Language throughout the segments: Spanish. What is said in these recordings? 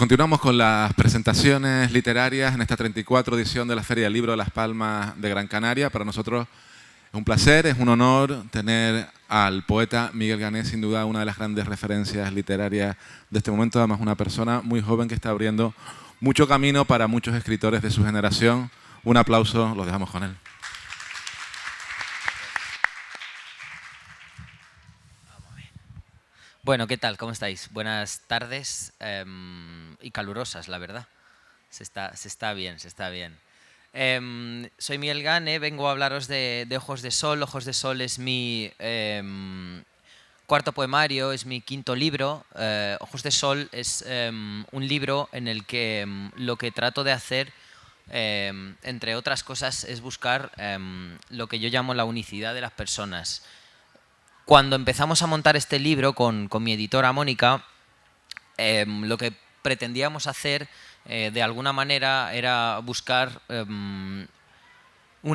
continuamos con las presentaciones literarias en esta 34 edición de la Feria del Libro de Las Palmas de Gran Canaria. Para nosotros es un placer, es un honor tener al poeta Miguel Gané, sin duda una de las grandes referencias literarias de este momento, además una persona muy joven que está abriendo mucho camino para muchos escritores de su generación. Un aplauso, los dejamos con él. Bueno, ¿qué tal? ¿Cómo estáis? Buenas tardes y calurosas, la verdad. Se está bien, se está bien. Soy Miguel Gané, vengo a hablaros de Ojos de Sol. Ojos de Sol es mi cuarto poemario, es mi quinto libro. Ojos de Sol es un libro en el que lo que trato de hacer, entre otras cosas, es buscar lo que yo llamo la unicidad de las personas. Cuando empezamos a montar este libro con mi editora Mónica, lo que pretendíamos hacer de alguna manera era buscar una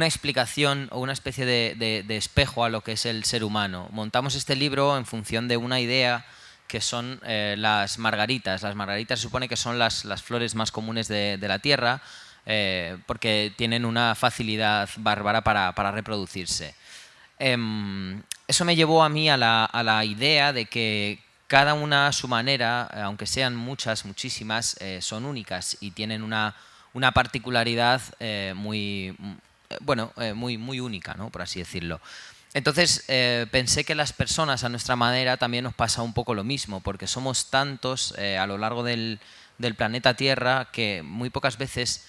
explicación o una especie de espejo a lo que es el ser humano. Montamos este libro en función de una idea que son las margaritas. Las margaritas se supone que son las flores más comunes de la tierra porque tienen una facilidad bárbara para reproducirse. Eso me llevó a mí a la idea de que cada una a su manera, aunque sean muchas, muchísimas, son únicas y tienen una particularidad muy única, ¿no? Por así decirlo. Entonces pensé que las personas a nuestra manera también nos pasa un poco lo mismo, porque somos tantos a lo largo del planeta Tierra que muy pocas veces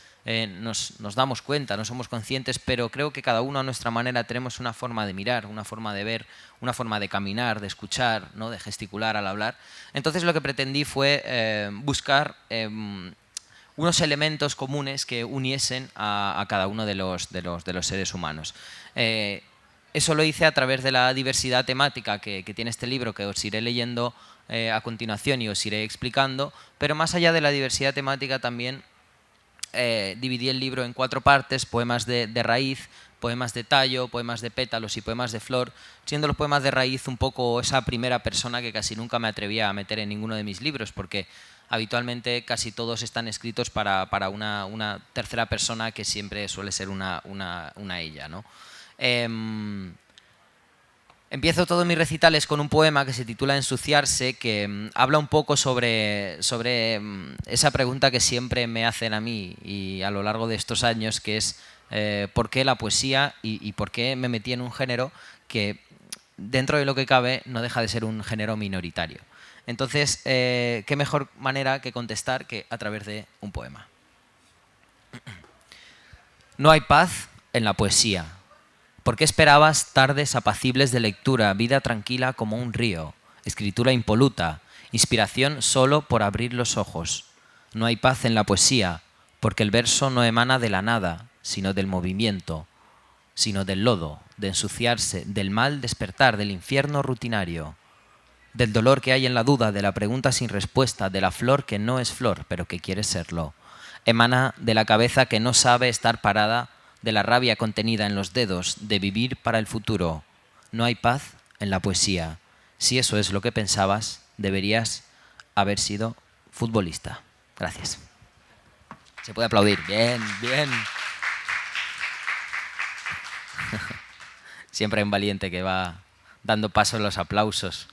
nos damos cuenta, no somos conscientes, pero creo que cada uno a nuestra manera tenemos una forma de mirar, una forma de ver, una forma de caminar, de escuchar, ¿no? De gesticular al hablar. Entonces lo que pretendí fue buscar unos elementos comunes que uniesen a cada uno de los seres humanos. Eso lo hice a través de la diversidad temática que tiene este libro, que os iré leyendo a continuación y os iré explicando, pero más allá de la diversidad temática también dividí el libro en 4 partes: poemas de raíz, poemas de tallo, poemas de pétalos y poemas de flor, siendo los poemas de raíz un poco esa primera persona que casi nunca me atrevía a meter en ninguno de mis libros, porque habitualmente casi todos están escritos para una tercera persona, que siempre suele ser una ella, ¿no? Empiezo todos mis recitales con un poema que se titula Ensuciarse, que habla un poco sobre esa pregunta que siempre me hacen a mí y a lo largo de estos años, que es ¿por qué la poesía y por qué me metí en un género que, dentro de lo que cabe, no deja de ser un género minoritario? Entonces, ¿qué mejor manera que contestar que a través de un poema? No hay paz en la poesía. ¿Por qué esperabas tardes apacibles de lectura, vida tranquila como un río, escritura impoluta, inspiración solo por abrir los ojos? No hay paz en la poesía, porque el verso no emana de la nada, sino del movimiento, sino del lodo, de ensuciarse, del mal despertar, del infierno rutinario, del dolor que hay en la duda, de la pregunta sin respuesta, de la flor que no es flor, pero que quiere serlo. Emana de la cabeza que no sabe estar parada, de la rabia contenida en los dedos, de vivir para el futuro. No hay paz en la poesía. Si eso es lo que pensabas, deberías haber sido futbolista. Gracias. Se puede aplaudir. Bien, bien. Siempre hay un valiente que va dando paso en los aplausos.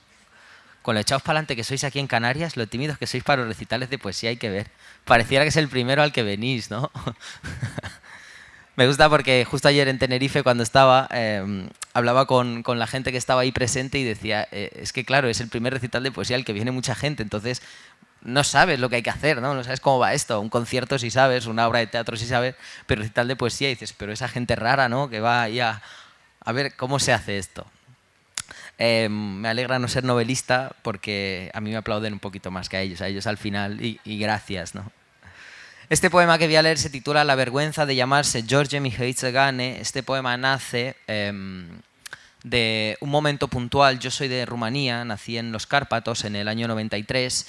Con lo echados para adelante que sois aquí en Canarias, lo tímidos que sois para los recitales de poesía, hay que ver. Pareciera que es el primero al que venís, ¿no? Me gusta porque justo ayer en Tenerife, cuando estaba, hablaba con la gente que estaba ahí presente y decía, es que claro, es el primer recital de poesía al que viene mucha gente, entonces no sabes lo que hay que hacer, ¿no? No sabes cómo va esto. Un concierto sí sabes, una obra de teatro sí sabes, pero recital de poesía dices, pero esa gente rara, ¿no? Que va ahí a ver cómo se hace esto. Me alegra no ser novelista porque a mí me aplauden un poquito más que a ellos al final, y gracias, ¿no? Este poema que voy a leer se titula La vergüenza de llamarse George Mihailovich Gane. Este poema nace de un momento puntual. Yo soy de Rumanía, nací en los Cárpatos en el año 93.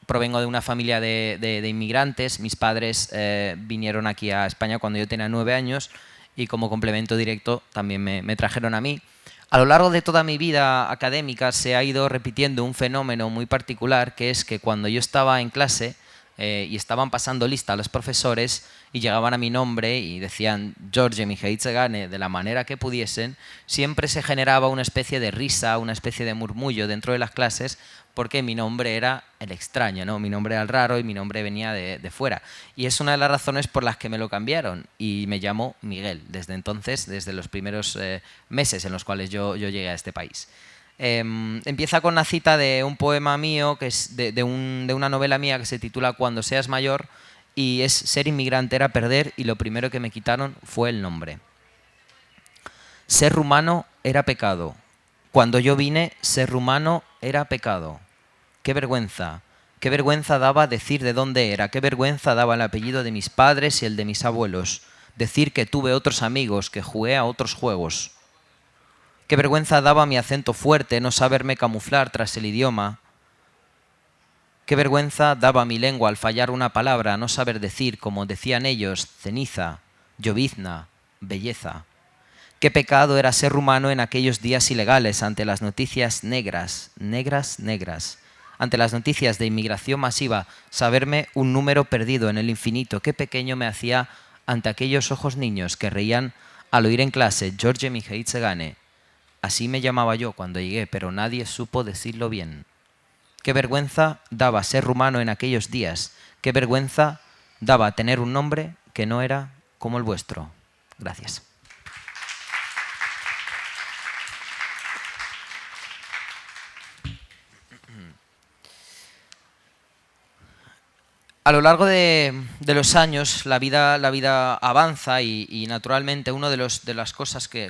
Provengo de una familia de inmigrantes. Mis padres vinieron aquí a España cuando yo tenía 9 años y como complemento directo también me trajeron a mí. A lo largo de toda mi vida académica se ha ido repitiendo un fenómeno muy particular, que es que cuando yo estaba en clase, y estaban pasando lista a los profesores y llegaban a mi nombre y decían George Mihaitsegane de la manera que pudiesen, siempre se generaba una especie de risa, una especie de murmullo dentro de las clases porque mi nombre era el extraño, ¿no? Mi nombre era el raro y mi nombre venía de fuera. Y es una de las razones por las que me lo cambiaron y me llamo Miguel desde entonces, desde los primeros meses en los cuales yo llegué a este país. Empieza con una cita de un poema mío, que es de una novela mía que se titula Cuando seas mayor, y es: ser inmigrante era perder y lo primero que me quitaron fue el nombre. Ser rumano era pecado. Cuando yo vine, ser rumano era pecado. ¡Qué vergüenza! ¡Qué vergüenza daba decir de dónde era! ¡Qué vergüenza daba el apellido de mis padres y el de mis abuelos! Decir que tuve otros amigos, que jugué a otros juegos. Qué vergüenza daba mi acento fuerte, no saberme camuflar tras el idioma. Qué vergüenza daba mi lengua al fallar una palabra, no saber decir, como decían ellos, ceniza, llovizna, belleza. Qué pecado era ser rumano en aquellos días ilegales ante las noticias negras, negras, negras. Ante las noticias de inmigración masiva, saberme un número perdido en el infinito. Qué pequeño me hacía ante aquellos ojos niños que reían al oír en clase George Mihaitsegane. Así me llamaba yo cuando llegué, pero nadie supo decirlo bien. Qué vergüenza daba ser rumano en aquellos días. Qué vergüenza daba tener un nombre que no era como el vuestro. Gracias. A lo largo de los años la vida avanza y naturalmente uno de las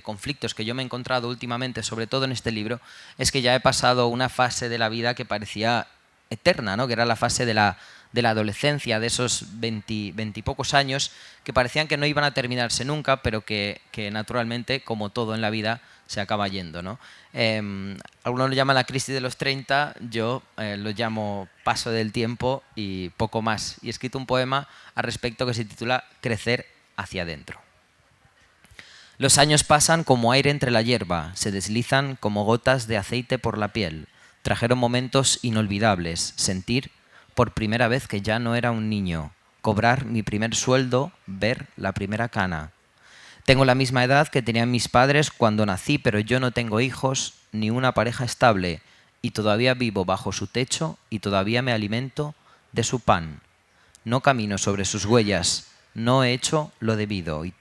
conflictos que yo me he encontrado últimamente, sobre todo en este libro, es que ya he pasado una fase de la vida que parecía eterna, ¿no? Que era la fase de la adolescencia, de esos 20 y pocos años que parecían que no iban a terminarse nunca, pero que naturalmente, como todo en la vida, se acaba yendo, ¿no? Algunos lo llaman la crisis de los 30, yo lo llamo paso del tiempo y poco más. Y he escrito un poema al respecto que se titula Crecer hacia adentro. Los años pasan como aire entre la hierba, se deslizan como gotas de aceite por la piel. Trajeron momentos inolvidables, sentir por primera vez que ya no era un niño, cobrar mi primer sueldo, ver la primera cana. Tengo la misma edad que tenían mis padres cuando nací, pero yo no tengo hijos ni una pareja estable y todavía vivo bajo su techo y todavía me alimento de su pan. No camino sobre sus huellas, no he hecho lo debido y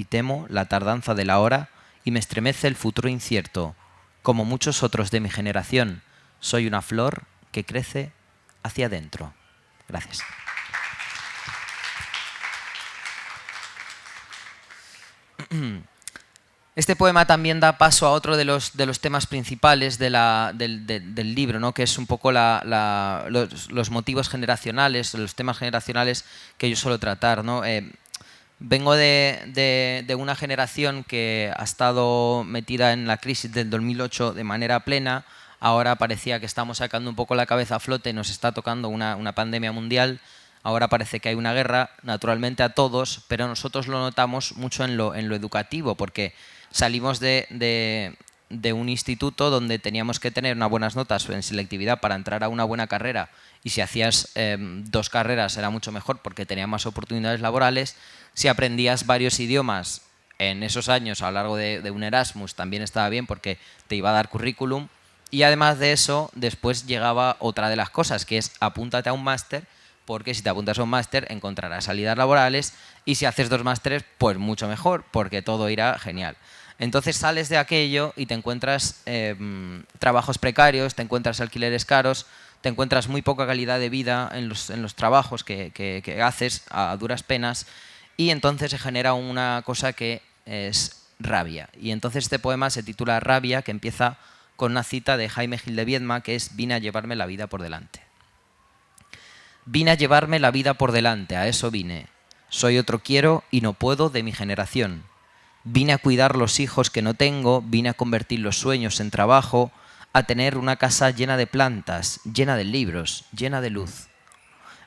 temo la tardanza de la hora y me estremece el futuro incierto. Como muchos otros de mi generación, soy una flor que crece hacia adentro. Gracias. Este poema también da paso a otro de los temas principales del libro, ¿no? Que es un poco los motivos generacionales, los temas generacionales que yo suelo tratar, ¿no? Vengo de una generación que ha estado metida en la crisis del 2008 de manera plena. Ahora parecía que estamos sacando un poco la cabeza a flote, nos está tocando una pandemia mundial. Ahora parece que hay una guerra, naturalmente a todos, pero nosotros lo notamos mucho en lo educativo, porque salimos de un instituto donde teníamos que tener unas buenas notas en selectividad para entrar a una buena carrera, y si hacías 2 carreras era mucho mejor porque tenías más oportunidades laborales. Si aprendías varios idiomas en esos años a lo largo de un Erasmus también estaba bien porque te iba a dar currículum, y además de eso después llegaba otra de las cosas, que es apúntate a un máster, porque si te apuntas a un máster encontrarás salidas laborales, y si haces 2 másteres, pues mucho mejor, porque todo irá genial. Entonces sales de aquello y te encuentras trabajos precarios, te encuentras alquileres caros, te encuentras muy poca calidad de vida en los trabajos que haces a duras penas, y entonces se genera una cosa que es rabia. Y entonces este poema se titula Rabia, que empieza con una cita de Jaime Gil de Biedma, que es: vine a llevarme la vida por delante. Vine a llevarme la vida por delante, a eso vine. Soy otro quiero y no puedo de mi generación. Vine a cuidar los hijos que no tengo, vine a convertir los sueños en trabajo, a tener una casa llena de plantas, llena de libros, llena de luz.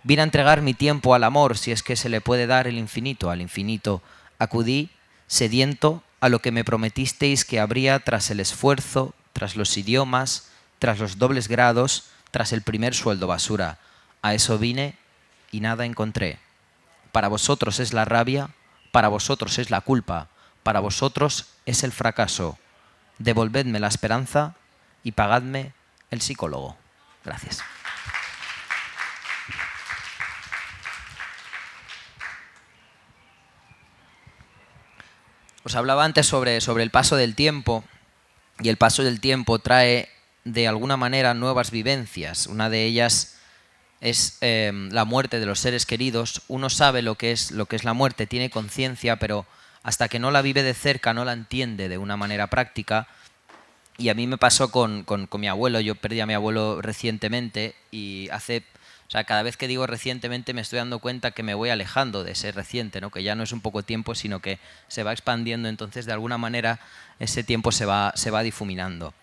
Vine a entregar mi tiempo al amor, si es que se le puede dar el infinito al infinito. Acudí, sediento, a lo que me prometisteis que habría tras el esfuerzo, tras los idiomas, tras los dobles grados, tras el primer sueldo basura. A eso vine y nada encontré. Para vosotros es la rabia, para vosotros es la culpa, para vosotros es el fracaso. Devolvedme la esperanza y pagadme el psicólogo. Gracias. Os hablaba antes sobre el paso del tiempo, y el paso del tiempo trae de alguna manera nuevas vivencias. Una de ellas es la muerte de los seres queridos. Uno sabe lo que es la muerte, tiene conciencia, pero hasta que no la vive de cerca no la entiende de una manera práctica. Y a mí me pasó con mi abuelo. Yo perdí a mi abuelo recientemente y cada vez que digo recientemente me estoy dando cuenta que me voy alejando de ese reciente, ¿no? Que ya no es un poco tiempo, sino que se va expandiendo, entonces de alguna manera ese tiempo se va difuminando.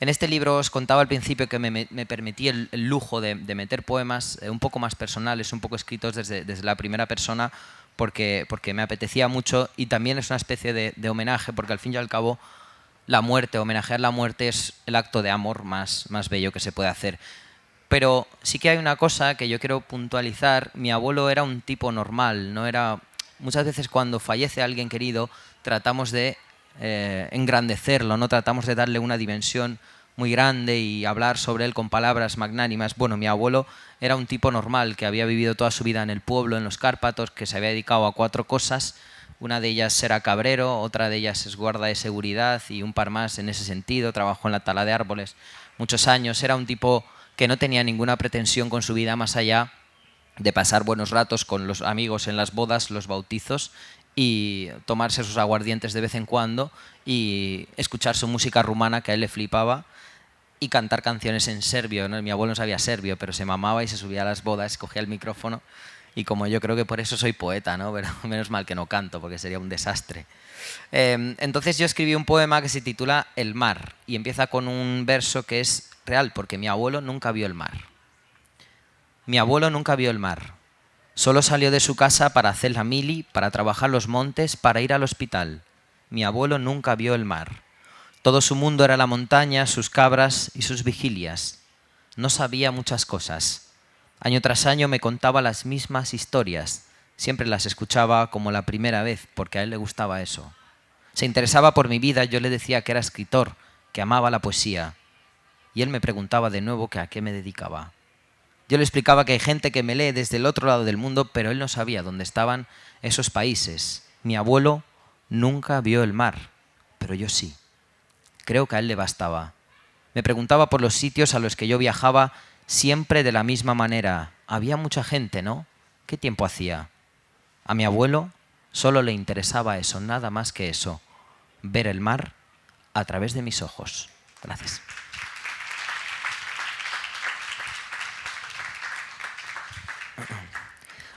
En este libro os contaba al principio que me permití el lujo de meter poemas un poco más personales, un poco escritos desde la primera persona, porque me apetecía mucho, y también es una especie de homenaje, porque al fin y al cabo la muerte, homenajear la muerte, es el acto de amor más bello que se puede hacer. Pero sí que hay una cosa que yo quiero puntualizar. Mi abuelo era un tipo normal, no era... Muchas veces cuando fallece alguien querido tratamos de engrandecerlo, no tratamos de darle una dimensión muy grande y hablar sobre él con palabras magnánimas. Bueno, mi abuelo era un tipo normal que había vivido toda su vida en el pueblo, en los Cárpatos, que se había dedicado a 4 cosas. Una de ellas era cabrero, otra de ellas es guarda de seguridad y un par más en ese sentido. Trabajó en la tala de árboles muchos años. Era un tipo que no tenía ninguna pretensión con su vida más allá de pasar buenos ratos con los amigos en las bodas, los bautizos, y tomarse sus aguardientes de vez en cuando y escuchar su música rumana, que a él le flipaba, y cantar canciones en serbio, ¿no? Mi abuelo no sabía serbio, pero se mamaba y se subía a las bodas, cogía el micrófono, y como yo creo que por eso soy poeta, ¿no? Pero menos mal que no canto, porque sería un desastre. Entonces yo escribí un poema que se titula El mar, y empieza con un verso que es real, porque mi abuelo nunca vio el mar. Mi abuelo nunca vio el mar. Solo salió de su casa para hacer la mili, para trabajar los montes, para ir al hospital. Mi abuelo nunca vio el mar. Todo su mundo era la montaña, sus cabras y sus vigilias. No sabía muchas cosas. Año tras año me contaba las mismas historias. Siempre las escuchaba como la primera vez, porque a él le gustaba eso. Se interesaba por mi vida, yo le decía que era escritor, que amaba la poesía. Y él me preguntaba de nuevo que a qué me dedicaba. Yo le explicaba que hay gente que me lee desde el otro lado del mundo, pero él no sabía dónde estaban esos países. Mi abuelo nunca vio el mar, pero yo sí. Creo que a él le bastaba. Me preguntaba por los sitios a los que yo viajaba, siempre de la misma manera. Había mucha gente, ¿no? ¿Qué tiempo hacía? A mi abuelo solo le interesaba eso, nada más que eso. Ver el mar a través de mis ojos. Gracias.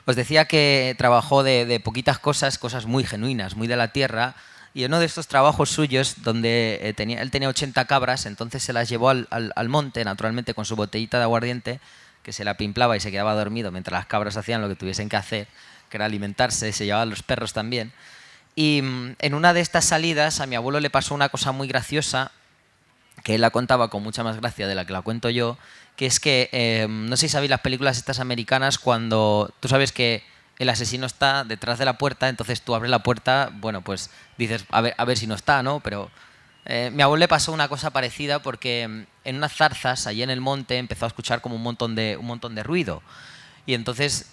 Os decía que trabajó de poquitas cosas muy genuinas, muy de la tierra, y en uno de estos trabajos suyos, donde él tenía 80 cabras, entonces se las llevó al monte, naturalmente con su botellita de aguardiente, que se la pimplaba y se quedaba dormido mientras las cabras hacían lo que tuviesen que hacer, que era alimentarse, se llevaban los perros también. Y en una de estas salidas a mi abuelo le pasó una cosa muy graciosa, que él la contaba con mucha más gracia de la que la cuento yo, que es que, no sé si sabéis las películas estas americanas, cuando tú sabes que el asesino está detrás de la puerta, entonces tú abres la puerta, bueno, pues dices, a ver si no está, ¿no? Pero mi abuelo le pasó una cosa parecida, porque en unas zarzas, allí en el monte, empezó a escuchar como un montón de ruido. Y entonces,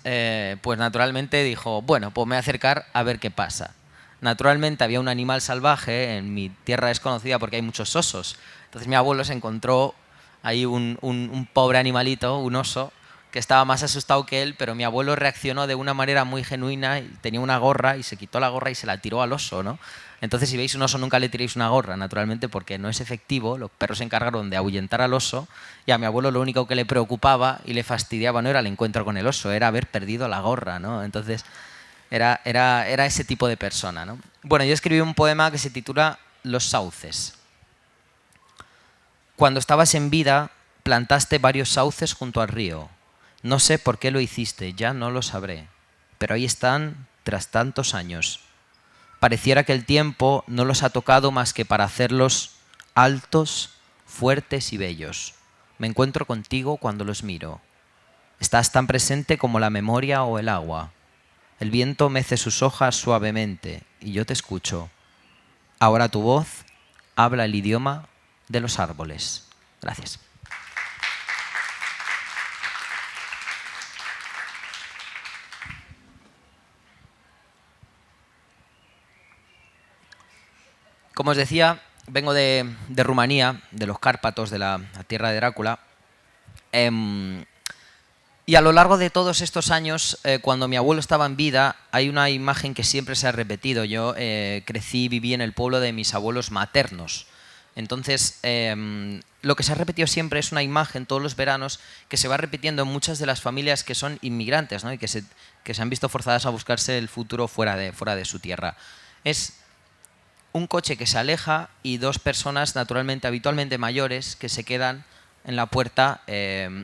pues naturalmente dijo, bueno, pues me voy a acercar a ver qué pasa. Naturalmente había un animal salvaje, en mi tierra es conocida porque hay muchos osos. Entonces mi abuelo se encontró ahí un pobre animalito, un oso, que estaba más asustado que él, pero mi abuelo reaccionó de una manera muy genuina, y tenía una gorra y se quitó la gorra y se la tiró al oso, ¿no? Entonces si veis un oso nunca le tiréis una gorra, naturalmente, porque no es efectivo. Los perros se encargaron de ahuyentar al oso, y a mi abuelo lo único que le preocupaba y le fastidiaba no era el encuentro con el oso, era haber perdido la gorra, ¿no? Entonces era ese tipo de persona, ¿no? Bueno, yo escribí un poema que se titula Los sauces. Cuando estabas en vida, plantaste varios sauces junto al río. No sé por qué lo hiciste, ya no lo sabré. Pero ahí están tras tantos años. Pareciera que el tiempo no los ha tocado más que para hacerlos altos, fuertes y bellos. Me encuentro contigo cuando los miro. Estás tan presente como la memoria o el agua. El viento mece sus hojas suavemente y yo te escucho. Ahora tu voz habla el idioma de los árboles. Gracias. Como os decía, vengo de Rumanía, de los Cárpatos, de la tierra de Drácula. Y a lo largo de todos estos años, cuando mi abuelo estaba en vida, hay una imagen que siempre se ha repetido. Yo crecí y viví en el pueblo de mis abuelos maternos. Entonces, lo que se ha repetido siempre es una imagen todos los veranos que se va repitiendo en muchas de las familias que son inmigrantes, ¿no? Y que se han visto forzadas a buscarse el futuro fuera de su tierra. Es un coche que se aleja y dos personas naturalmente, habitualmente mayores, que se quedan en la puerta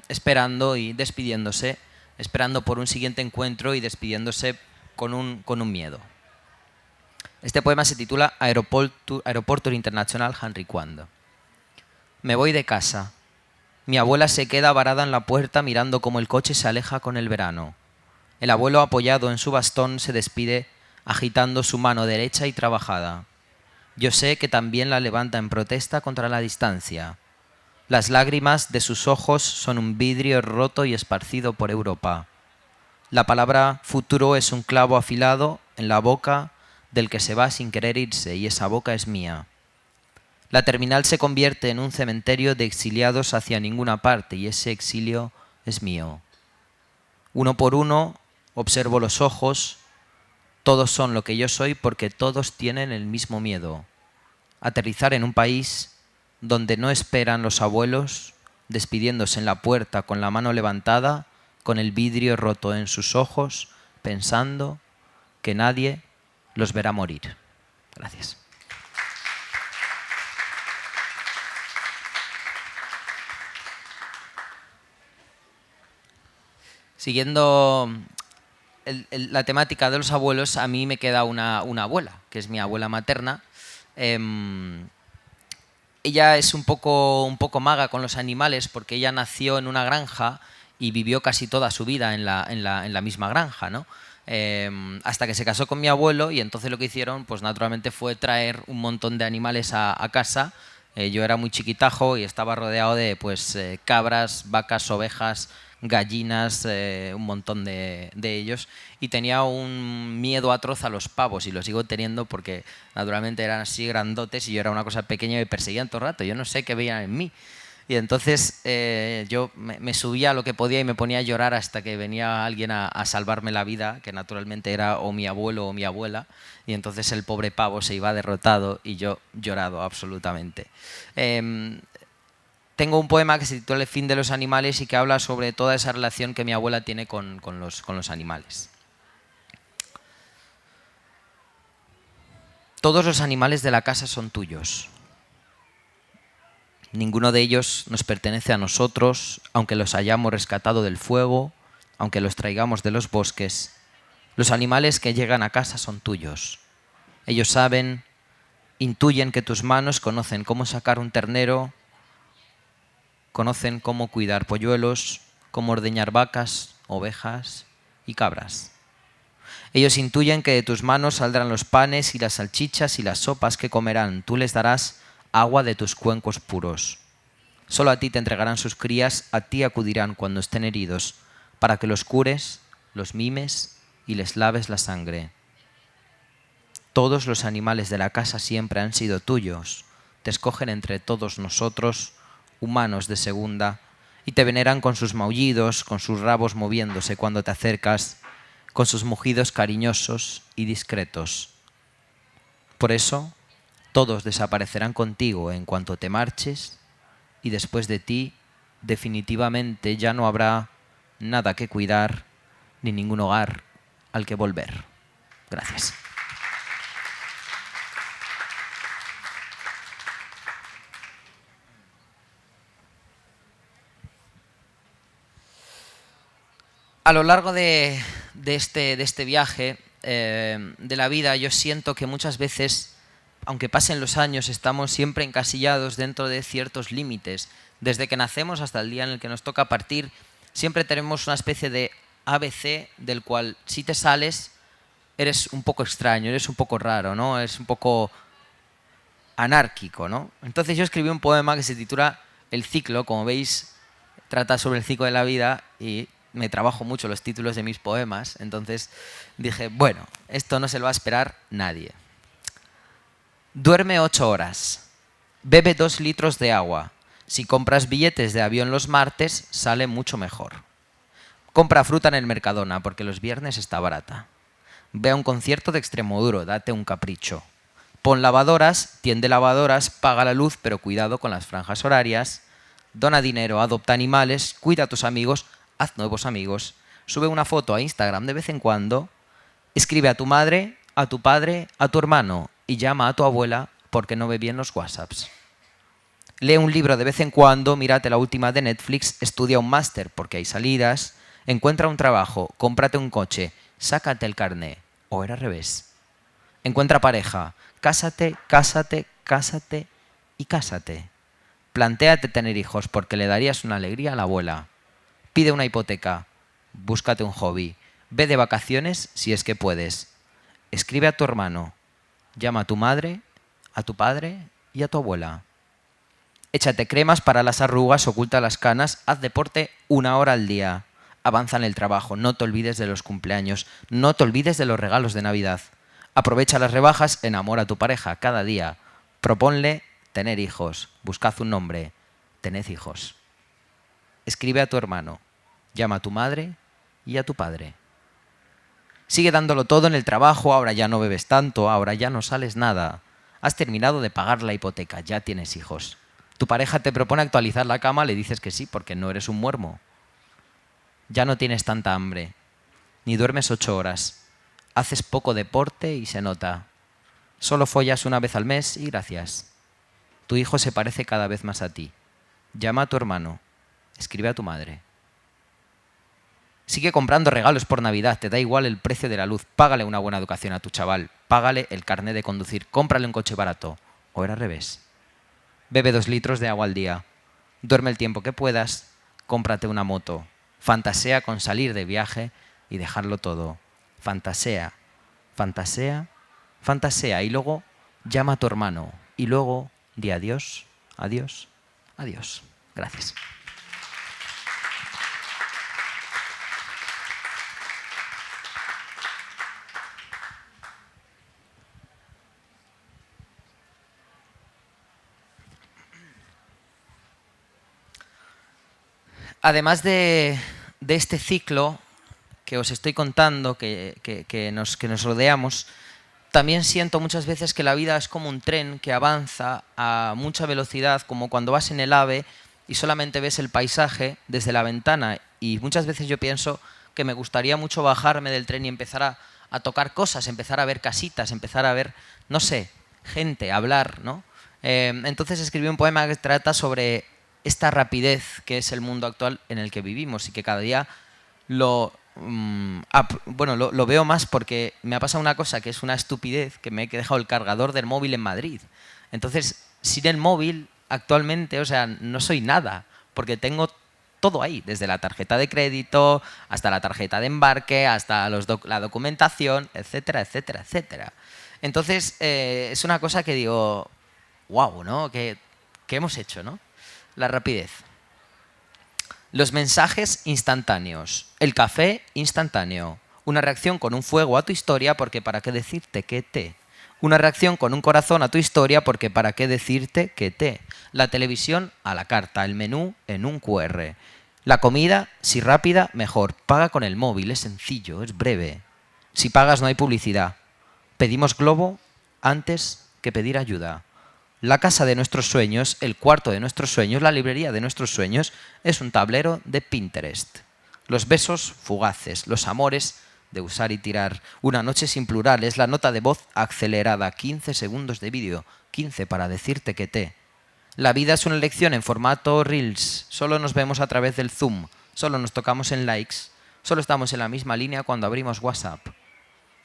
esperando y despidiéndose, esperando por un siguiente encuentro y despidiéndose con un miedo. Este poema se titula Aeroporto Internacional Henry Quando. Me voy de casa. Mi abuela se queda varada en la puerta mirando cómo el coche se aleja con el verano. El abuelo, apoyado en su bastón, se despide agitando su mano derecha y trabajada. Yo sé que también la levanta en protesta contra la distancia. Las lágrimas de sus ojos son un vidrio roto y esparcido por Europa. La palabra futuro es un clavo afilado en la boca del que se va sin querer irse, y esa boca es mía. La terminal se convierte en un cementerio de exiliados hacia ninguna parte, y ese exilio es mío. Uno por uno observo los ojos. Todos son lo que yo soy porque todos tienen el mismo miedo. Aterrizar en un país donde no esperan los abuelos, despidiéndose en la puerta con la mano levantada, con el vidrio roto en sus ojos, pensando que nadie los verá morir. Gracias. Siguiendo la temática de los abuelos, a mí me queda una abuela, que es mi abuela materna. Ella es un poco maga con los animales porque ella nació en una granja y vivió casi toda su vida en la misma granja, ¿no? Hasta que se casó con mi abuelo, y entonces lo que hicieron, pues naturalmente, fue traer un montón de animales a casa. Yo era muy chiquitajo y estaba rodeado de cabras, vacas, ovejas, gallinas, un montón de ellos, y tenía un miedo atroz a los pavos, y lo sigo teniendo porque naturalmente eran así grandotes y yo era una cosa pequeña y me perseguían todo el rato. Yo no sé qué veían en mí. Y entonces yo me subía a lo que podía y me ponía a llorar hasta que venía alguien a salvarme la vida, que naturalmente era o mi abuelo o mi abuela, y entonces el pobre pavo se iba derrotado y yo llorado absolutamente. Tengo un poema que se titula El fin de los animales y que habla sobre toda esa relación que mi abuela tiene con los animales. Todos los animales de la casa son tuyos. Ninguno de ellos nos pertenece a nosotros, aunque los hayamos rescatado del fuego, aunque los traigamos de los bosques. Los animales que llegan a casa son tuyos. Ellos saben, intuyen que tus manos conocen cómo sacar un ternero, conocen cómo cuidar polluelos, cómo ordeñar vacas, ovejas y cabras. Ellos intuyen que de tus manos saldrán los panes y las salchichas y las sopas que comerán. Tú les darás agua de tus cuencos puros. Solo a ti te entregarán sus crías, a ti acudirán cuando estén heridos, para que los cures, los mimes y les laves la sangre. Todos los animales de la casa siempre han sido tuyos. Te escogen entre todos nosotros, humanos de segunda, y te veneran con sus maullidos, con sus rabos moviéndose cuando te acercas, con sus mugidos cariñosos y discretos. Por eso, todos desaparecerán contigo en cuanto te marches, y después de ti, definitivamente ya no habrá nada que cuidar, ni ningún hogar al que volver. Gracias. A lo largo de este viaje de la vida, yo siento que muchas veces, aunque pasen los años, estamos siempre encasillados dentro de ciertos límites. Desde que nacemos hasta el día en el que nos toca partir, siempre tenemos una especie de ABC del cual si te sales eres un poco extraño, eres un poco raro, ¿no? Es un poco anárquico, ¿no? Entonces yo escribí un poema que se titula El ciclo. Como veis, trata sobre el ciclo de la vida y me trabajo mucho los títulos de mis poemas. Entonces dije, bueno, esto no se lo va a esperar nadie. Duerme 8 horas. Bebe 2 litros de agua. Si compras billetes de avión los martes, sale mucho mejor. Compra fruta en el Mercadona porque los viernes está barata. Ve a un concierto de Extremoduro, date un capricho. Pon lavadoras, tiende lavadoras, paga la luz, pero cuidado con las franjas horarias. Dona dinero, adopta animales, cuida a tus amigos, haz nuevos amigos. Sube una foto a Instagram de vez en cuando. Escribe a tu madre, a tu padre, a tu hermano y llama a tu abuela porque no ve bien los WhatsApps. Lee un libro de vez en cuando, mírate la última de Netflix, estudia un máster porque hay salidas, encuentra un trabajo, cómprate un coche, sácate el carné, o era al revés. Encuentra pareja, cásate, cásate, cásate y cásate. Plantéate tener hijos porque le darías una alegría a la abuela. Pide una hipoteca, búscate un hobby, ve de vacaciones si es que puedes. Escribe a tu hermano, llama a tu madre, a tu padre y a tu abuela. Échate cremas para las arrugas, oculta las canas, haz deporte 1 hora al día. Avanza en el trabajo, no te olvides de los cumpleaños, no te olvides de los regalos de Navidad. Aprovecha las rebajas, enamora a tu pareja cada día. Proponle tener hijos, buscad un nombre, tened hijos. Escribe a tu hermano, llama a tu madre y a tu padre. Sigue dándolo todo en el trabajo, ahora ya no bebes tanto, ahora ya no sales nada. Has terminado de pagar la hipoteca, ya tienes hijos. Tu pareja te propone actualizar la cama, le dices que sí porque no eres un muermo. Ya no tienes tanta hambre, ni duermes 8 horas. Haces poco deporte y se nota. Solo follas una vez al mes y gracias. Tu hijo se parece cada vez más a ti. Llama a tu hermano, escribe a tu madre. Sigue comprando regalos por Navidad, te da igual el precio de la luz. Págale una buena educación a tu chaval, págale el carné de conducir, cómprale un coche barato. O era al revés. Bebe 2 litros de agua al día. Duerme el tiempo que puedas. Cómprate una moto. Fantasea con salir de viaje y dejarlo todo. Fantasea, fantasea, fantasea. Y luego llama a tu hermano. Y luego di adiós, adiós, adiós. Gracias. Además de este ciclo que os estoy contando, que nos rodeamos, también siento muchas veces que la vida es como un tren que avanza a mucha velocidad, como cuando vas en el AVE y solamente ves el paisaje desde la ventana. Y muchas veces yo pienso que me gustaría mucho bajarme del tren y empezar a tocar cosas, empezar a ver casitas, empezar a ver, no sé, gente, hablar, ¿no? Entonces escribí un poema que trata sobre esta rapidez que es el mundo actual en el que vivimos y que cada día lo veo más porque me ha pasado una cosa que es una estupidez, que me he dejado el cargador del móvil en Madrid. Entonces, sin el móvil actualmente, o sea, no soy nada, porque tengo todo ahí, desde la tarjeta de crédito hasta la tarjeta de embarque, hasta la documentación, etcétera, etcétera, etcétera. Entonces, es una cosa que digo, wow, ¿no? ¿Qué hemos hecho, no? La rapidez. Los mensajes instantáneos. El café instantáneo. Una reacción con un fuego a tu historia porque para qué decirte que te. Una reacción con un corazón a tu historia porque para qué decirte que te. La televisión a la carta. El menú en un QR. La comida, si rápida, mejor. Paga con el móvil. Es sencillo, es breve. Si pagas no hay publicidad. Pedimos globo antes que pedir ayuda. La casa de nuestros sueños, el cuarto de nuestros sueños, la librería de nuestros sueños es un tablero de Pinterest. Los besos fugaces, los amores de usar y tirar. Una noche sin plurales, la nota de voz acelerada, 15 segundos de vídeo, 15 para decirte que te. La vida es una lección en formato Reels, solo nos vemos a través del Zoom, solo nos tocamos en likes, solo estamos en la misma línea cuando abrimos WhatsApp.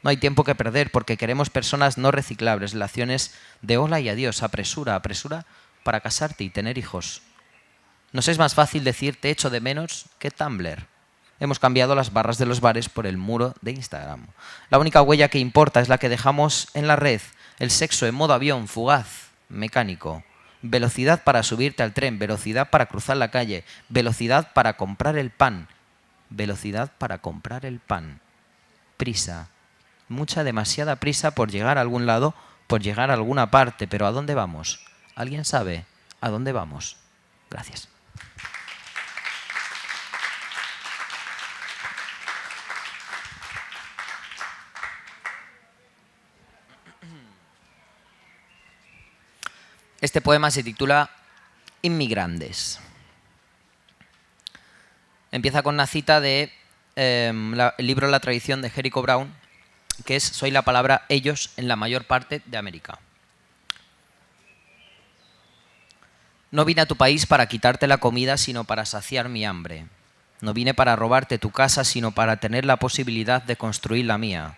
No hay tiempo que perder porque queremos personas no reciclables, relaciones de hola y adiós, apresura, apresura para casarte y tener hijos. Nos es más fácil decir te echo de menos que Tumblr. Hemos cambiado las barras de los bares por el muro de Instagram. La única huella que importa es la que dejamos en la red. El sexo en modo avión, fugaz, mecánico. Velocidad para subirte al tren, velocidad para cruzar la calle, velocidad para comprar el pan. Velocidad para comprar el pan. Prisa. Mucha, demasiada prisa por llegar a algún lado, por llegar a alguna parte. Pero ¿a dónde vamos? ¿Alguien sabe a dónde vamos? Gracias. Este poema se titula Inmigrantes. Empieza con una cita de el libro La tradición de Jericho Brown, que es soy la palabra ellos en la mayor parte de América. No vine a tu país para quitarte la comida, sino para saciar mi hambre. No vine para robarte tu casa, sino para tener la posibilidad de construir la mía.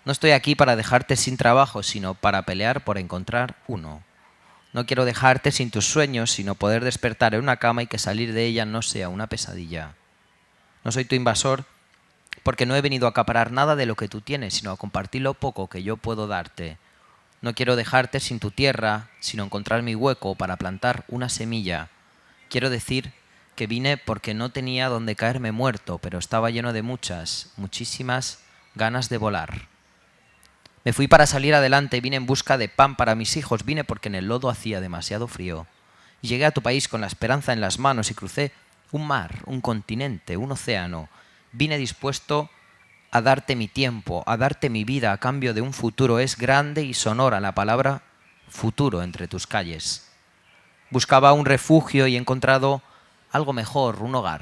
No estoy aquí para dejarte sin trabajo, sino para pelear por encontrar uno. No quiero dejarte sin tus sueños, sino poder despertar en una cama y que salir de ella no sea una pesadilla. No soy tu invasor porque no he venido a acaparar nada de lo que tú tienes, sino a compartir lo poco que yo puedo darte. No quiero dejarte sin tu tierra, sino encontrar mi hueco para plantar una semilla. Quiero decir que vine porque no tenía donde caerme muerto, pero estaba lleno de muchísimas ganas de volar. Me fui para salir adelante, vine en busca de pan para mis hijos, vine porque en el lodo hacía demasiado frío. Llegué a tu país con la esperanza en las manos y crucé un mar, un continente, un océano. Vine dispuesto a darte mi tiempo, a darte mi vida a cambio de un futuro. Es grande y sonora la palabra futuro entre tus calles. Buscaba un refugio y he encontrado algo mejor, un hogar.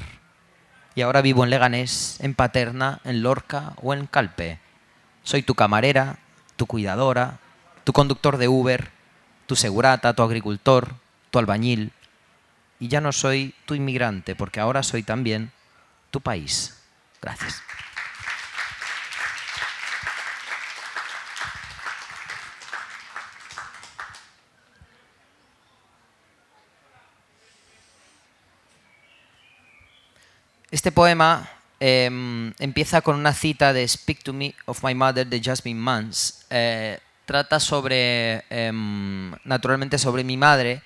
Y ahora vivo en Leganés, en Paterna, en Lorca o en Calpe. Soy tu camarera, tu cuidadora, tu conductor de Uber, tu segurata, tu agricultor, tu albañil. Y ya no soy tu inmigrante, porque ahora soy también tu país. Gracias. Este poema empieza con una cita de Speak to Me of My Mother de Jasmine Mans. Trata sobre, naturalmente sobre mi madre.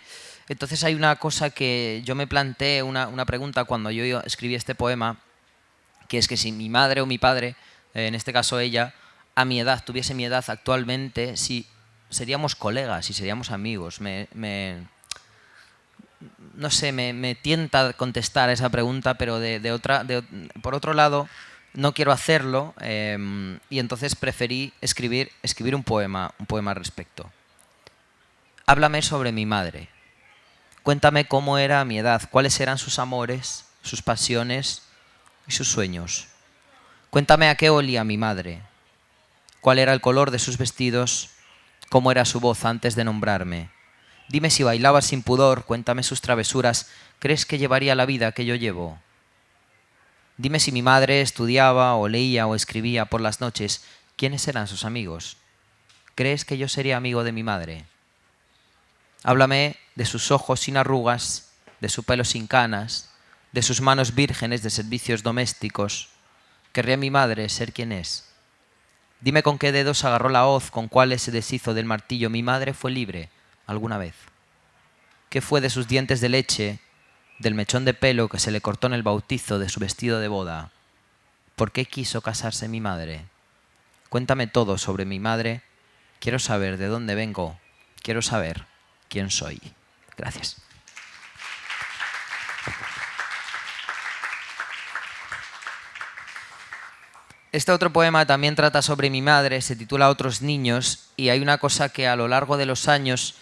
Entonces hay una cosa que yo me planteé, una pregunta cuando yo escribí este poema, que es que si mi madre o mi padre, en este caso ella, a mi edad, tuviese mi edad actualmente, si seríamos colegas, si seríamos amigos. No sé, me tienta contestar esa pregunta, pero por otro lado, no quiero hacerlo y entonces preferí escribir un poema al respecto. Háblame sobre mi madre. Cuéntame cómo era a mi edad, cuáles eran sus amores, sus pasiones y sus sueños. Cuéntame a qué olía mi madre, cuál era el color de sus vestidos, cómo era su voz antes de nombrarme. Dime si bailaba sin pudor, cuéntame sus travesuras. ¿Crees que llevaría la vida que yo llevo? Dime si mi madre estudiaba o leía o escribía por las noches. ¿Quiénes eran sus amigos? ¿Crees que yo sería amigo de mi madre? Háblame de sus ojos sin arrugas, de su pelo sin canas, de sus manos vírgenes de servicios domésticos. ¿Querría mi madre ser quien es? Dime con qué dedos agarró la hoz, con cuáles se deshizo del martillo. Mi madre fue libre alguna vez. ¿Qué fue de sus dientes de leche, del mechón de pelo que se le cortó en el bautizo, de su vestido de boda? ¿Por qué quiso casarse mi madre? Cuéntame todo sobre mi madre. Quiero saber de dónde vengo. Quiero saber quién soy. Gracias. Este otro poema también trata sobre mi madre, se titula Otros niños, y hay una cosa que a lo largo de los años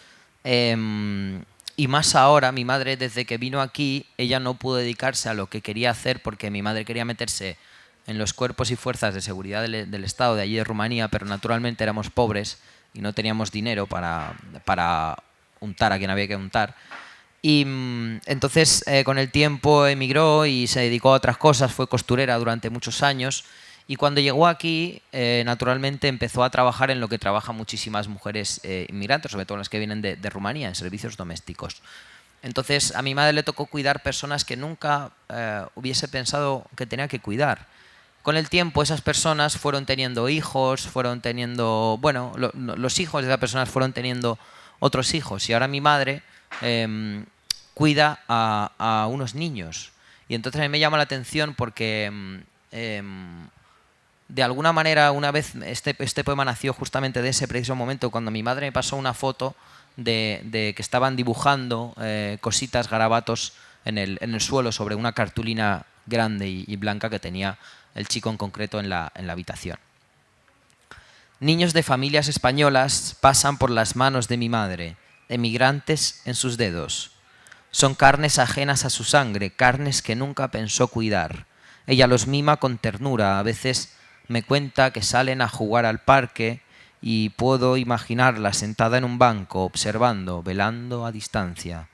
y más ahora, mi madre desde que vino aquí, ella no pudo dedicarse a lo que quería hacer porque mi madre quería meterse en los cuerpos y fuerzas de seguridad del Estado de allí de Rumanía, pero naturalmente éramos pobres y no teníamos dinero para untar a quien había que untar. Y entonces con el tiempo emigró y se dedicó a otras cosas, fue costurera durante muchos años. Y cuando llegó aquí, naturalmente empezó a trabajar en lo que trabajan muchísimas mujeres inmigrantes, sobre todo las que vienen de Rumanía, en servicios domésticos. Entonces a mi madre le tocó cuidar personas que nunca hubiese pensado que tenía que cuidar. Con el tiempo esas personas fueron teniendo hijos, fueron teniendo, bueno, los hijos de esas personas fueron teniendo otros hijos y ahora mi madre cuida a unos niños. Y entonces a mí me llama la atención porque de alguna manera una vez este poema nació justamente de ese preciso momento cuando mi madre me pasó una foto de que estaban dibujando cositas, garabatos en el suelo sobre una cartulina grande y blanca que tenía el chico en concreto en la habitación. Niños de familias españolas pasan por las manos de mi madre, emigrantes en sus dedos. Son carnes ajenas a su sangre, carnes que nunca pensó cuidar. Ella los mima con ternura, a veces me cuenta que salen a jugar al parque y puedo imaginarla sentada en un banco, observando, velando a distancia.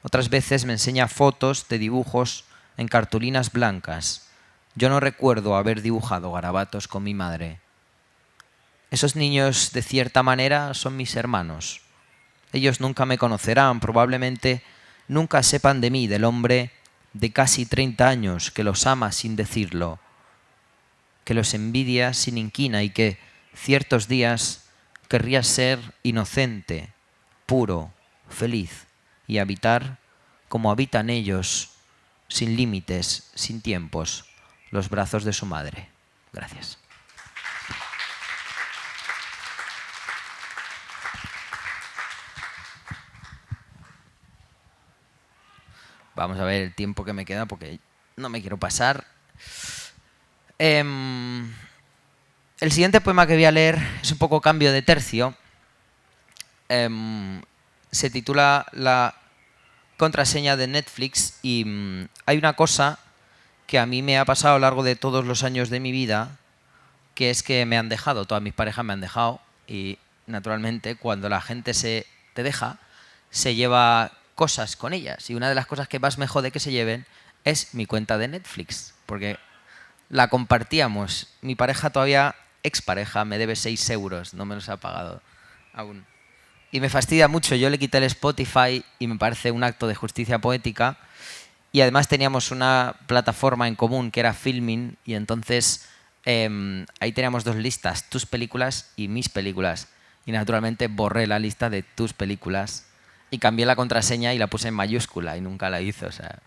Otras veces me enseña fotos de dibujos en cartulinas blancas. Yo no recuerdo haber dibujado garabatos con mi madre. Esos niños, de cierta manera, son mis hermanos. Ellos nunca me conocerán, probablemente nunca sepan de mí, del hombre de casi 30 años que los ama sin decirlo, que los envidia sin inquina y que ciertos días querría ser inocente, puro, feliz y habitar como habitan ellos, sin límites, sin tiempos, los brazos de su madre. Gracias. Vamos a ver el tiempo que me queda porque no me quiero pasar. El siguiente poema que voy a leer es un poco cambio de tercio. Se titula La contraseña de Netflix y hay una cosa que a mí me ha pasado a lo largo de todos los años de mi vida, que es que me han dejado, todas mis parejas me han dejado y naturalmente cuando la gente te deja, se lleva cosas con ellas y una de las cosas que más me jode que se lleven es mi cuenta de Netflix, porque la compartíamos. Mi pareja todavía, expareja, me debe 6 euros, no me los ha pagado aún. Y me fastidia mucho, yo le quité el Spotify y me parece un acto de justicia poética. Y además teníamos una plataforma en común que era Filmin y entonces ahí teníamos 2 listas, tus películas y mis películas. Y naturalmente borré la lista de tus películas y cambié la contraseña y la puse en mayúscula y nunca la hice. O sea.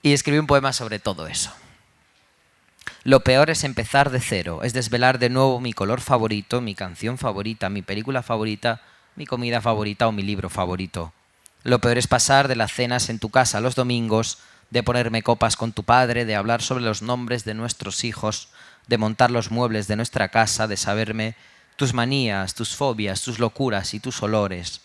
Y escribí un poema sobre todo eso. Lo peor es empezar de cero, es desvelar de nuevo mi color favorito, mi canción favorita, mi película favorita, mi comida favorita o mi libro favorito. Lo peor es pasar de las cenas en tu casa los domingos, de ponerme copas con tu padre, de hablar sobre los nombres de nuestros hijos, de montar los muebles de nuestra casa, de saberme tus manías, tus fobias, tus locuras y tus olores.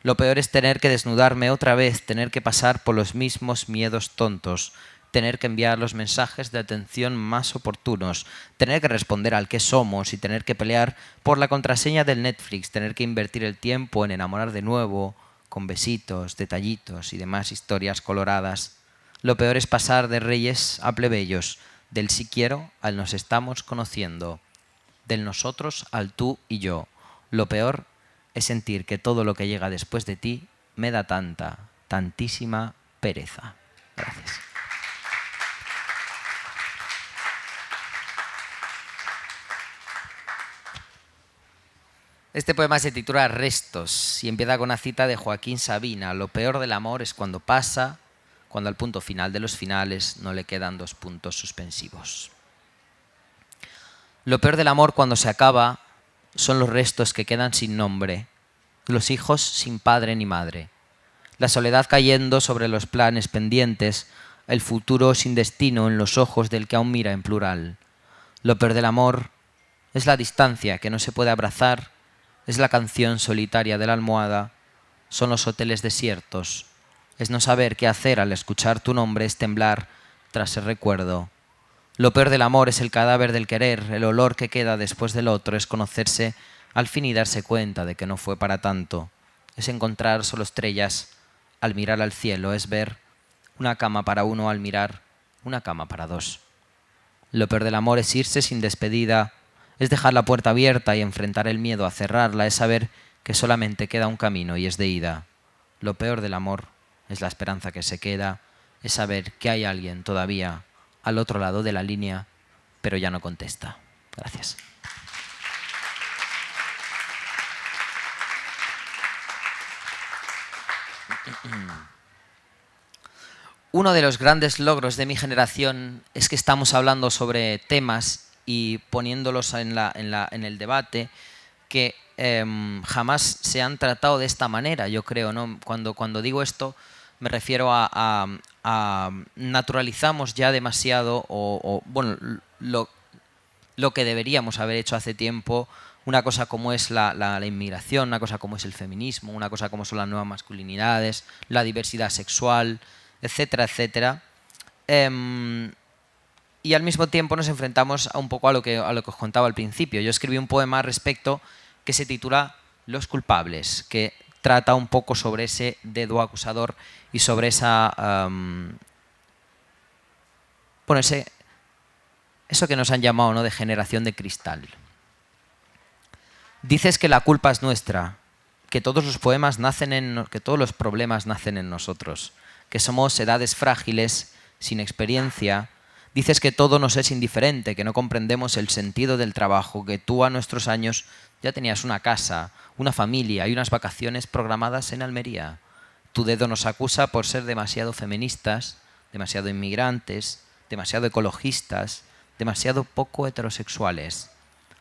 Lo peor es tener que desnudarme otra vez, tener que pasar por los mismos miedos tontos, tener que enviar los mensajes de atención más oportunos, tener que responder al qué somos y tener que pelear por la contraseña del Netflix, tener que invertir el tiempo en enamorar de nuevo, con besitos, detallitos y demás historias coloradas. Lo peor es pasar de reyes a plebeyos, del si quiero al nos estamos conociendo, del nosotros al tú y yo. Lo peor es sentir que todo lo que llega después de ti me da tantísima pereza. Gracias. Este poema se titula Restos y empieza con una cita de Joaquín Sabina. Lo peor del amor es cuando pasa, cuando al punto final de los finales no le quedan 2 puntos suspensivos. Lo peor del amor cuando se acaba son los restos que quedan sin nombre, los hijos sin padre ni madre, la soledad cayendo sobre los planes pendientes, el futuro sin destino en los ojos del que aún mira en plural. Lo peor del amor es la distancia que no se puede abrazar, es la canción solitaria de la almohada, son los hoteles desiertos, es no saber qué hacer al escuchar tu nombre, es temblar tras el recuerdo. Lo peor del amor es el cadáver del querer, el olor que queda después del otro, es conocerse al fin y darse cuenta de que no fue para tanto, es encontrar solo estrellas al mirar al cielo, es ver una cama para uno al mirar una cama para 2. Lo peor del amor es irse sin despedida, es dejar la puerta abierta y enfrentar el miedo a cerrarla, es saber que solamente queda un camino y es de ida. lo peor del amor es la esperanza que se queda, es saber que hay alguien todavía al otro lado de la línea, pero ya no contesta. Gracias. Uno de los grandes logros de mi generación es que estamos hablando sobre temas y poniéndolos en el debate que jamás se han tratado de esta manera, yo creo, ¿no? Cuando digo esto me refiero a naturalizamos ya demasiado bueno, lo que deberíamos haber hecho hace tiempo, una cosa como es la inmigración, una cosa como es el feminismo, una cosa como son las nuevas masculinidades, la diversidad sexual, etcétera, etcétera. Y al mismo tiempo nos enfrentamos un poco a lo que os contaba al principio. Yo escribí un poema al respecto que se titula Los culpables, que trata un poco sobre ese dedo acusador y sobre esa... bueno, eso que nos han llamado, ¿no?, de generación de cristal. Dices que la culpa es nuestra, que todos los poemas que todos los problemas nacen en nosotros, que somos edades frágiles, sin experiencia. Dices que todo nos es indiferente, que no comprendemos el sentido del trabajo, que tú a nuestros años ya tenías una casa, una familia y unas vacaciones programadas en Almería. Tu dedo nos acusa por ser demasiado feministas, demasiado inmigrantes, demasiado ecologistas, demasiado poco heterosexuales,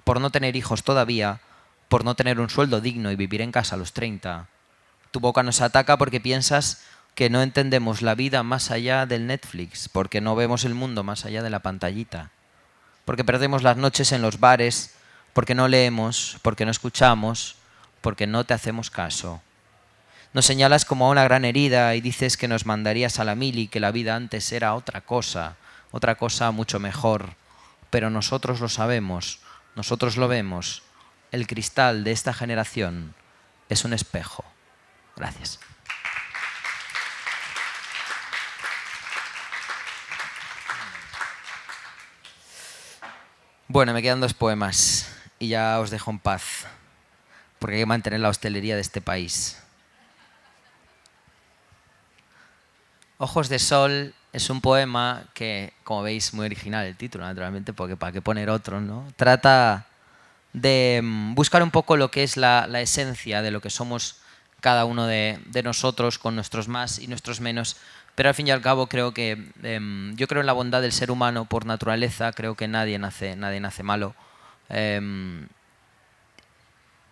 por no tener hijos todavía, por no tener un sueldo digno y vivir en casa a los 30. Tu boca nos ataca porque piensas que no entendemos la vida más allá del Netflix, porque no vemos el mundo más allá de la pantallita, porque perdemos las noches en los bares, porque no leemos, porque no escuchamos, porque no te hacemos caso. Nos señalas como a una gran herida y dices que nos mandarías a la mili, que la vida antes era otra cosa mucho mejor, pero nosotros lo sabemos, nosotros lo vemos. El cristal de esta generación es un espejo. Gracias. Bueno, me quedan 2 poemas y ya os dejo en paz, porque hay que mantener la hostelería de este país. Ojos de Sol es un poema que, como veis, muy original el título, naturalmente, porque para qué poner otro, ¿no? Trata de buscar un poco lo que es la esencia de lo que somos cada uno de nosotros, con nuestros más y nuestros menos, pero al fin y al cabo creo que yo creo en la bondad del ser humano por naturaleza, creo que nadie nace malo,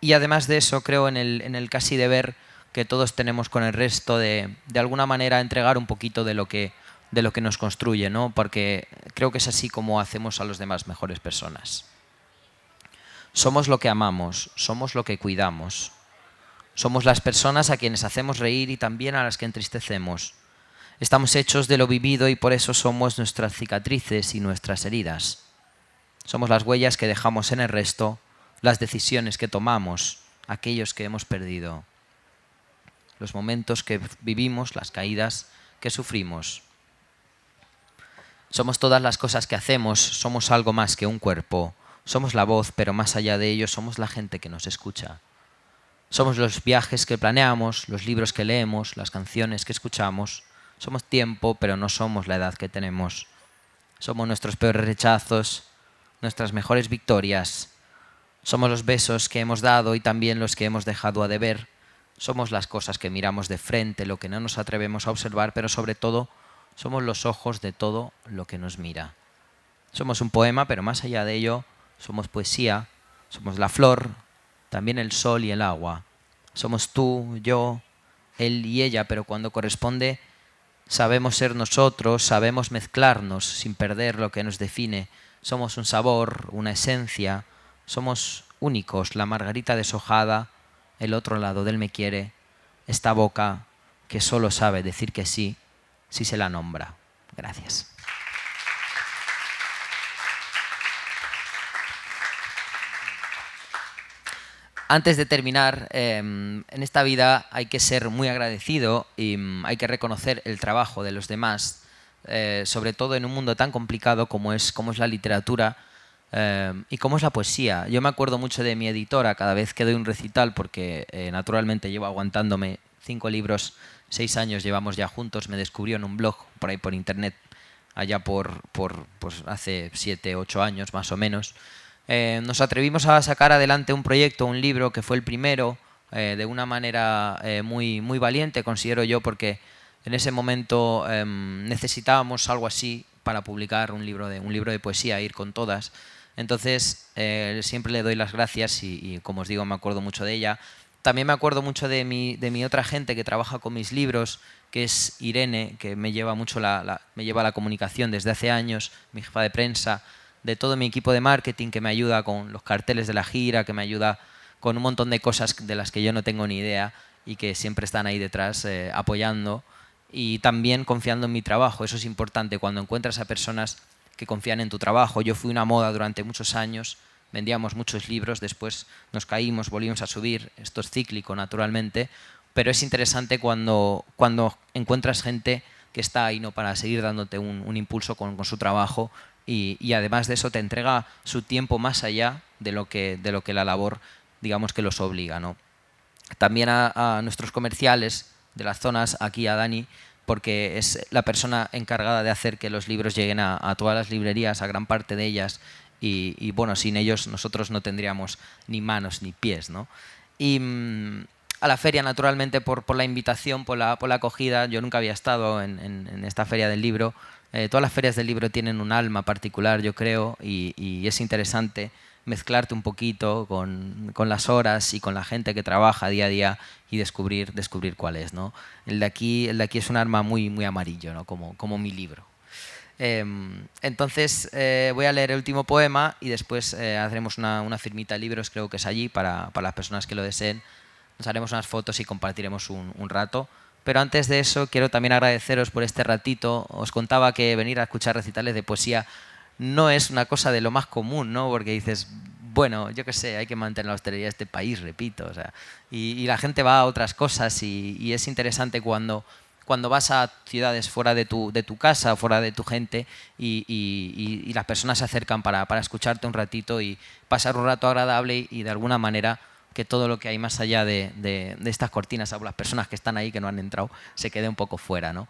y además de eso creo en el casi deber que todos tenemos con el resto de alguna manera entregar un poquito de lo que nos construye, ¿no? Porque creo que es así como hacemos a los demás mejores personas. Somos lo que amamos, somos lo que cuidamos. Somos las personas a quienes hacemos reír y también a las que entristecemos. Estamos hechos de lo vivido y por eso somos nuestras cicatrices y nuestras heridas. Somos las huellas que dejamos en el resto, las decisiones que tomamos, aquellos que hemos perdido, los momentos que vivimos, las caídas que sufrimos. Somos todas las cosas que hacemos, somos algo más que un cuerpo. Somos la voz, pero más allá de ello somos la gente que nos escucha. Somos los viajes que planeamos, los libros que leemos, las canciones que escuchamos. Somos tiempo, pero no somos la edad que tenemos. Somos nuestros peores rechazos, nuestras mejores victorias. Somos los besos que hemos dado y también los que hemos dejado a deber. Somos las cosas que miramos de frente, lo que no nos atrevemos a observar, pero sobre todo somos los ojos de todo lo que nos mira. Somos un poema, pero más allá de ello, somos poesía, somos la flor, también el sol y el agua. Somos tú, yo, él y ella, pero cuando corresponde sabemos ser nosotros, sabemos mezclarnos sin perder lo que nos define. Somos un sabor, una esencia, somos únicos, la margarita deshojada, el otro lado del me quiere, esta boca que solo sabe decir que sí, si se la nombra. Gracias. Antes de terminar, en esta vida hay que ser muy agradecido y hay que reconocer el trabajo de los demás, sobre todo en un mundo tan complicado como es la literatura y como es la poesía. Yo me acuerdo mucho de mi editora cada vez que doy un recital, porque naturalmente llevo aguantándome 5 libros, 6 años llevamos ya juntos. Me descubrió en un blog por ahí por internet, allá pues hace 7, 8 años más o menos. Nos atrevimos a sacar adelante un proyecto, un libro que fue el primero, de una manera muy valiente, considero yo, porque en ese momento necesitábamos algo así para publicar un libro de poesía, ir con todas. Entonces siempre le doy las gracias y como os digo, me acuerdo mucho de ella. También me acuerdo mucho de mi otra gente que trabaja con mis libros, que es Irene, que me lleva mucho me lleva la comunicación desde hace años, mi jefa de prensa, de todo mi equipo de marketing, que me ayuda con los carteles de la gira, que me ayuda con un montón de cosas de las que yo no tengo ni idea y que siempre están ahí detrás apoyando y también confiando en mi trabajo. Eso es importante cuando encuentras a personas que confían en tu trabajo. Yo fui una moda durante muchos años, vendíamos muchos libros, después nos caímos, volvimos a subir, esto es cíclico naturalmente, pero es interesante cuando encuentras gente que está ahí, ¿no?, para seguir dándote un impulso con su trabajo y además de eso te entrega su tiempo más allá de lo que la labor, digamos, que los obliga, ¿no? También a nuestros comerciales de las zonas, aquí a Dani, porque es la persona encargada de hacer que los libros lleguen a todas las librerías, a gran parte de ellas, y bueno, sin ellos nosotros no tendríamos ni manos ni pies, ¿no? Y a la feria, naturalmente, por la invitación, por la acogida. Yo nunca había estado en esta feria del libro. Todas las ferias del libro tienen un alma particular, yo creo, y es interesante mezclarte un poquito con las horas y con la gente que trabaja día a día y descubrir cuál es, ¿no? El de aquí es un arma muy amarillo, ¿no?, como mi libro. Entonces voy a leer el último poema y después haremos una firmita de libros, creo que es allí, para las personas que lo deseen. Nos haremos unas fotos y compartiremos un rato. Pero antes de eso quiero también agradeceros por este ratito. Os contaba que venir a escuchar recitales de poesía no es una cosa de lo más común, ¿no? Porque dices, bueno, yo qué sé, hay que mantener la hostelería de este país, repito. O sea, y la gente va a otras cosas y es interesante cuando vas a ciudades fuera de tu casa, fuera de tu gente y las personas se acercan para escucharte un ratito y pasar un rato agradable y de alguna manera que todo lo que hay más allá de estas cortinas, o las personas que están ahí, que no han entrado, se quede un poco fuera, ¿no?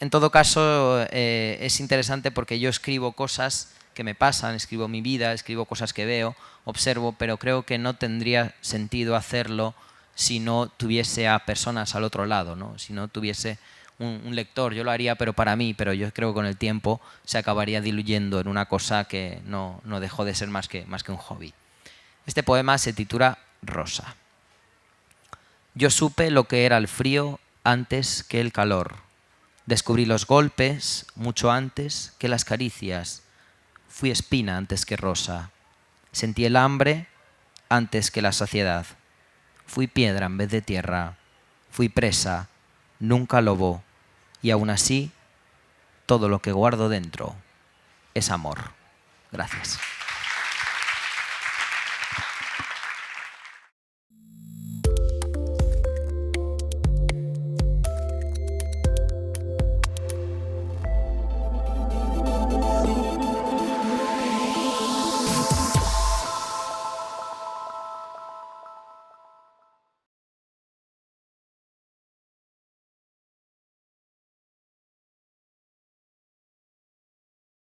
En todo caso, es interesante porque yo escribo cosas que me pasan, escribo mi vida, escribo cosas que veo, observo, pero creo que no tendría sentido hacerlo si no tuviese a personas al otro lado, ¿no? Si no tuviese un lector. Yo lo haría, pero para mí, pero yo creo que con el tiempo se acabaría diluyendo en una cosa que no dejó de ser más que un hobby. Este poema se titula Rosa. Yo supe lo que era el frío antes que el calor. Descubrí los golpes mucho antes que las caricias. Fui espina antes que rosa. Sentí el hambre antes que la saciedad. Fui piedra en vez de tierra. Fui presa, nunca lobo. Y aún así, todo lo que guardo dentro es amor. Gracias.